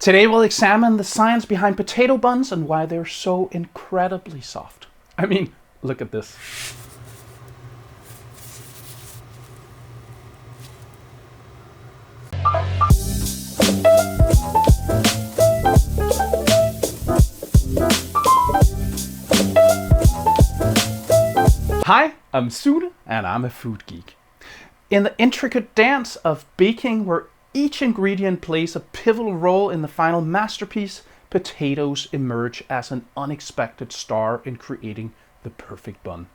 Today we'll examine the science behind potato buns and why they're so incredibly soft. I mean, look at this. Hi, I'm Sune and I'm a food geek. In the intricate dance of baking, where each ingredient plays a pivotal role in the final masterpiece, potatoes emerge as an unexpected star in creating the perfect bun.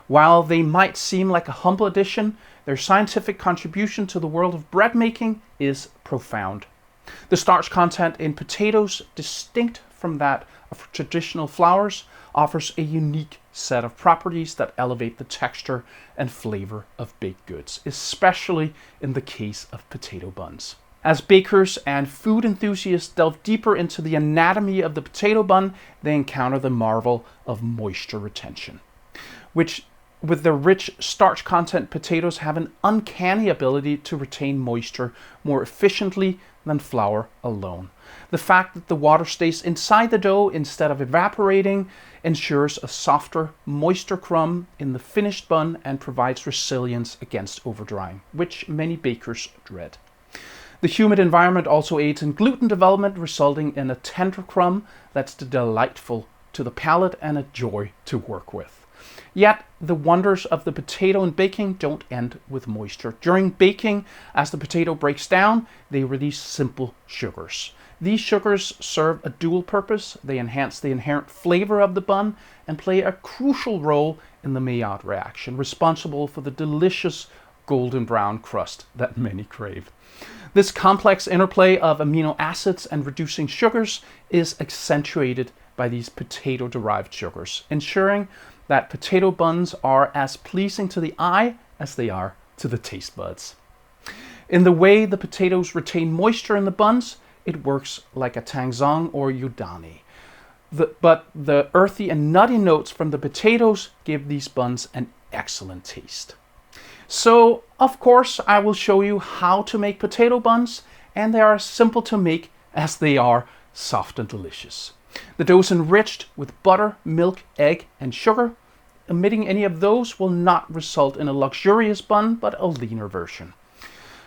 While they might seem like a humble addition, their scientific contribution to the world of bread making is profound. The starch content in potatoes, distinct from that of traditional flours, offers a unique set of properties that elevate the texture and flavor of baked goods, especially in the case of potato buns. As bakers and food enthusiasts delve deeper into the anatomy of the potato bun, they encounter the marvel of moisture retention, which, with their rich starch content, potatoes have an uncanny ability to retain moisture more efficiently than flour alone. The fact that the water stays inside the dough instead of evaporating ensures a softer, moister crumb in the finished bun and provides resilience against overdrying, which many bakers dread. The humid environment also aids in gluten development, resulting in a tender crumb that's delightful to the palate and a joy to work with. Yet, the wonders of the potato in baking don't end with moisture. During baking, as the potato breaks down, they release simple sugars. These sugars serve a dual purpose. They enhance the inherent flavor of the bun and play a crucial role in the Maillard reaction, responsible for the delicious golden brown crust that many crave. This complex interplay of amino acids and reducing sugars is accentuated by these potato-derived sugars, ensuring that potato buns are as pleasing to the eye as they are to the taste buds. In the way the potatoes retain moisture in the buns, it works like a tangzhong or yudane. But the earthy and nutty notes from the potatoes give these buns an excellent taste. So, of course, I will show you how to make potato buns, and they are as simple to make as they are soft and delicious. The dough is enriched with butter, milk, egg, and sugar. Omitting any of those will not result in a luxurious bun, but a leaner version.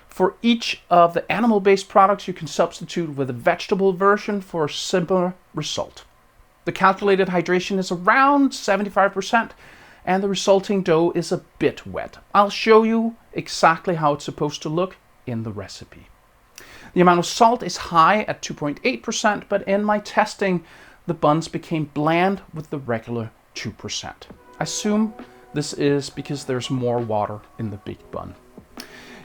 For each of the animal-based products, you can substitute with a vegetable version for a similar result. The calculated hydration is around 75%, and the resulting dough is a bit wet. I'll show you exactly how it's supposed to look in the recipe. The amount of salt is high at 2.8%, but in my testing, the buns became bland with the regular 2%. I assume this is because there's more water in the baked bun.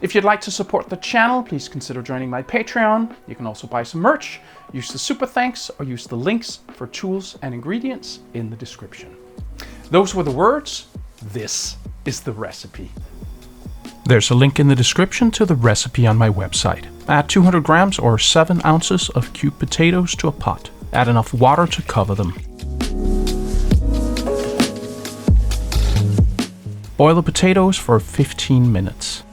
If you'd like to support the channel, please consider joining my Patreon. You can also buy some merch, use the super thanks, or use the links for tools and ingredients in the description. Those were the words. This is the recipe. There's a link in the description to the recipe on my website. Add 200 grams or 7 ounces of cubed potatoes to a pot. Add enough water to cover them. Boil the potatoes for 15 minutes.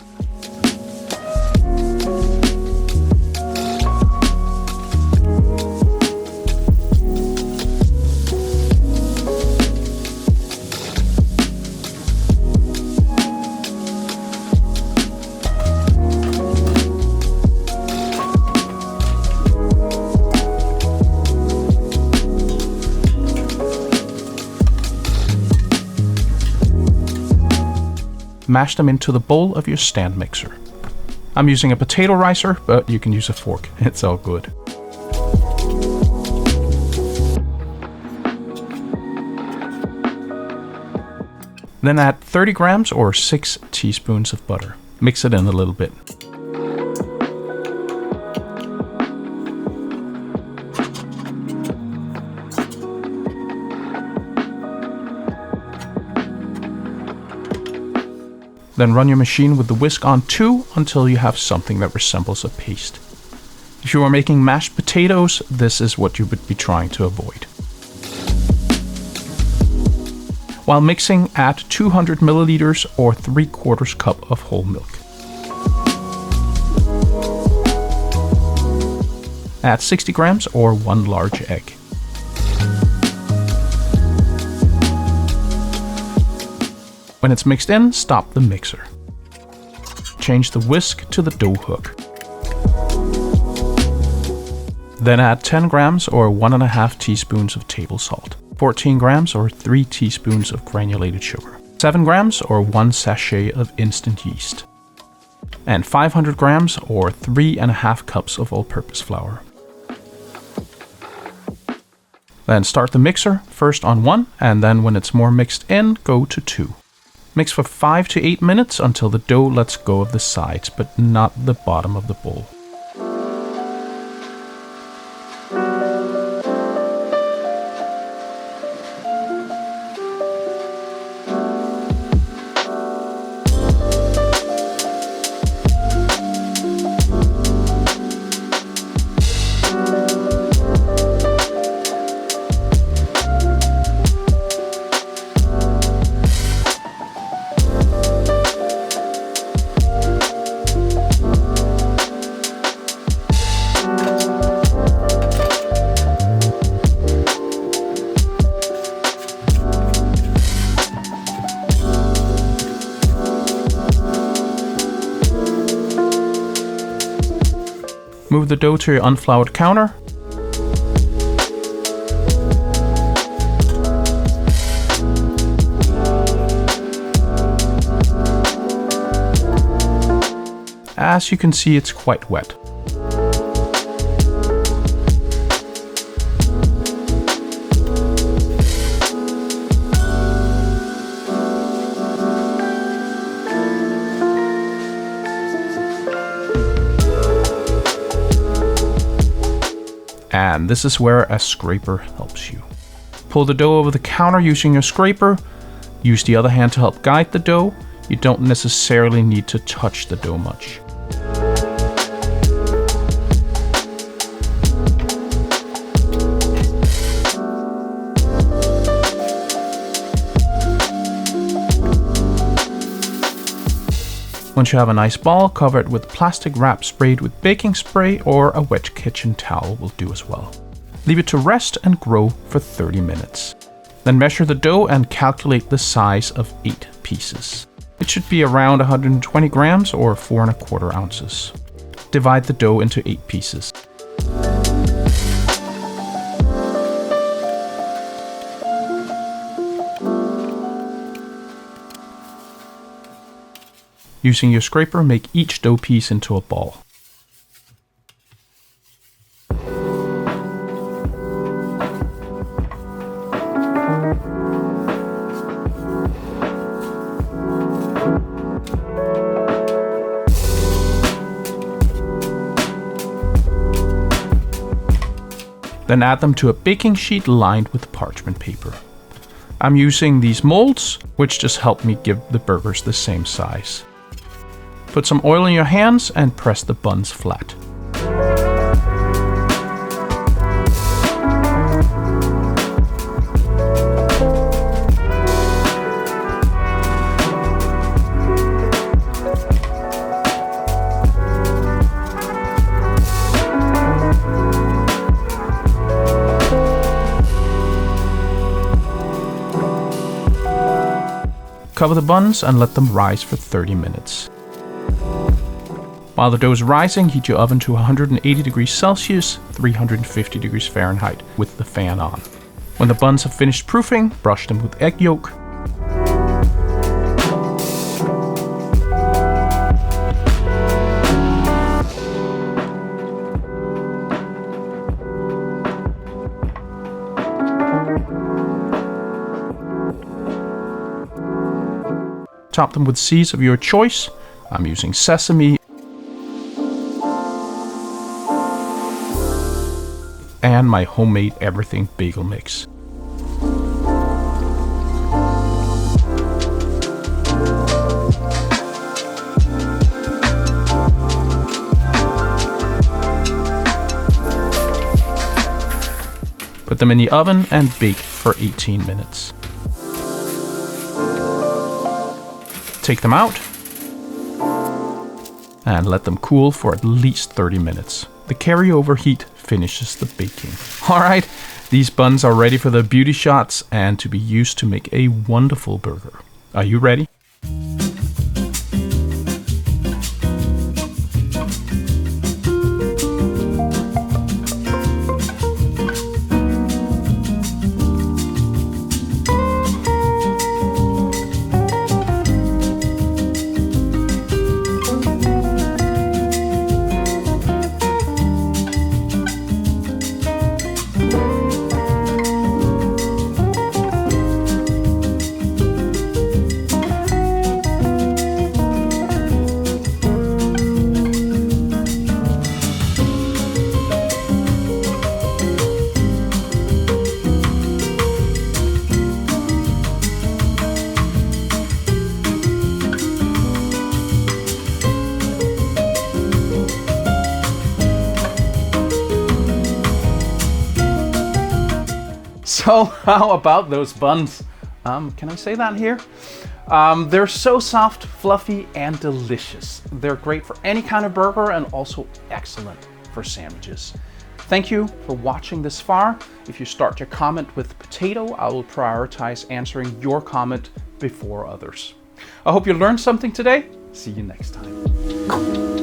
Mash them into the bowl of your stand mixer. I'm using a potato ricer, but you can use a fork. It's all good. Then add 30 grams or 6 teaspoons of butter. Mix it in a little bit. Then run your machine with the whisk on 2 until you have something that resembles a paste. If you are making mashed potatoes, this is what you would be trying to avoid. While mixing, add 200 milliliters or 3/4 cup of whole milk. Add 60 grams or 1 large egg. When it's mixed in, stop the mixer. Change the whisk to the dough hook. Then add 10 grams or 1.5 teaspoons of table salt, 14 grams or 3 teaspoons of granulated sugar, 7 grams or 1 sachet of instant yeast, and 500 grams or 3.5 cups of all-purpose flour. Then start the mixer, first on 1, and then when it's more mixed in, go to 2. Mix for 5 to 8 minutes until the dough lets go of the sides, but not the bottom of the bowl. Move the dough to your unfloured counter. As you can see, it's quite wet. And this is where a scraper helps you. Pull the dough over the counter using your scraper. Use the other hand to help guide the dough. You don't necessarily need to touch the dough much. Once you have a nice ball, cover it with plastic wrap sprayed with baking spray, or a wet kitchen towel will do as well. Leave it to rest and grow for 30 minutes. Then measure the dough and calculate the size of 8 pieces. It should be around 120 grams or 4¼ ounces. Divide the dough into 8 pieces. Using your scraper, make each dough piece into a ball. Then add them to a baking sheet lined with parchment paper. I'm using these molds, which just help me give the burgers the same size. Put some oil in your hands and press the buns flat. Cover the buns and let them rise for 30 minutes. While the dough is rising, heat your oven to 180 degrees Celsius, 350 degrees Fahrenheit, with the fan on. When the buns have finished proofing, brush them with egg yolk. Top them with seeds of your choice. I'm using sesame and my homemade everything bagel mix. Put them in the oven and bake for 18 minutes. Take them out and let them cool for at least 30 minutes. The carryover heat finishes the baking. All right, these buns are ready for their beauty shots and to be used to make a wonderful burger. Are you ready? So how about those buns? Can I say that here? They're so soft, fluffy, and delicious. They're great for any kind of burger and also excellent for sandwiches. Thank you for watching this far. If you start your comment with potato, I will prioritize answering your comment before others. I hope you learned something today. See you next time.